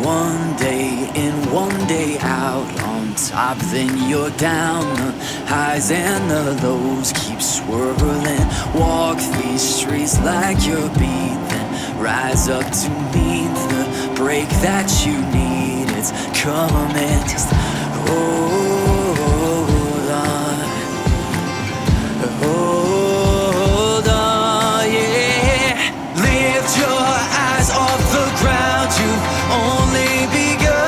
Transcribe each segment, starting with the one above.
One day in, one day out, on top then you're down. The highs and the lows keep swirling. Walk these streets like you're beat, then rise up to meet the break that you need. It's coming, just hold on, hold on, yeah. Lift your eyes off the ground, you've only begun.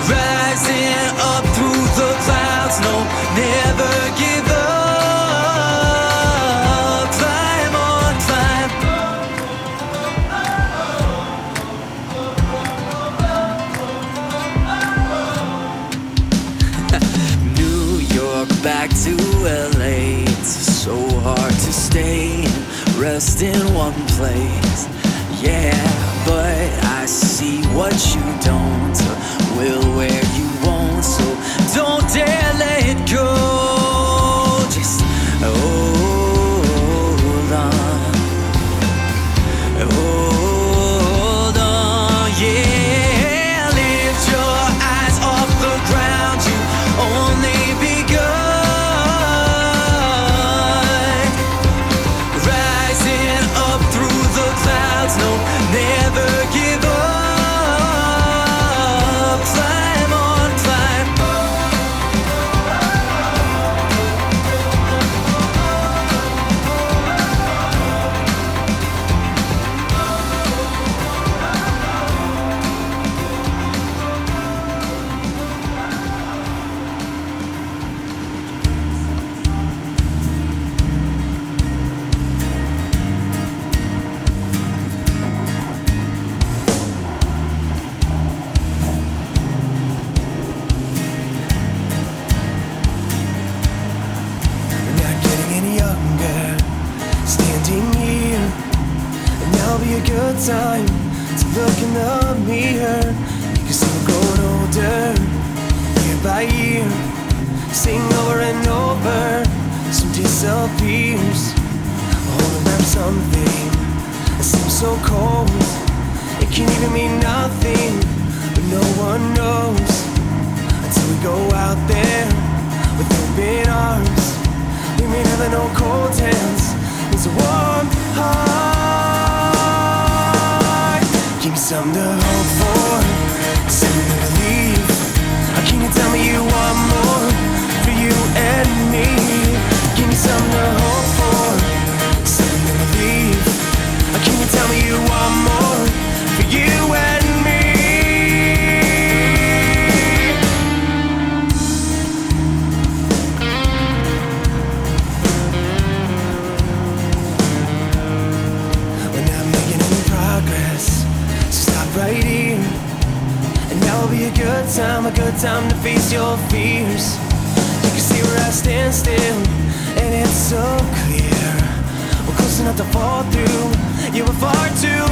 Rising up through the clouds, no, never give up. Climb on, climb. New York back to LA, it's so hard to stay and rest in one place. Yeah, but I see what you don't, will where you won't, so don't dare let it go. Just hold on, hold on, yeah. Lift your eyes off the ground, you only begun. Rising up through the clouds, no, never give up. Climb on, climb. We're not getting any younger, standing here, and now'll be a good time to look in the mirror, because we're growing older, year by year, sing over and over, some disappears, holding up something that seems so cold, it can even mean nothing, but no one knows, until we go out there with open arms. We may never know cold hands, it's a warm heart. Give me something to hope for, something to believe. How can you tell me you want more for you and me? Give me something to hope for, something to believe. How can you tell me you want more for you and me? We're not making any progress, so stop right here. And now will be a good time to face your fears. You can see where I stand still, and it's so clear. We're close enough to fall through, you were far too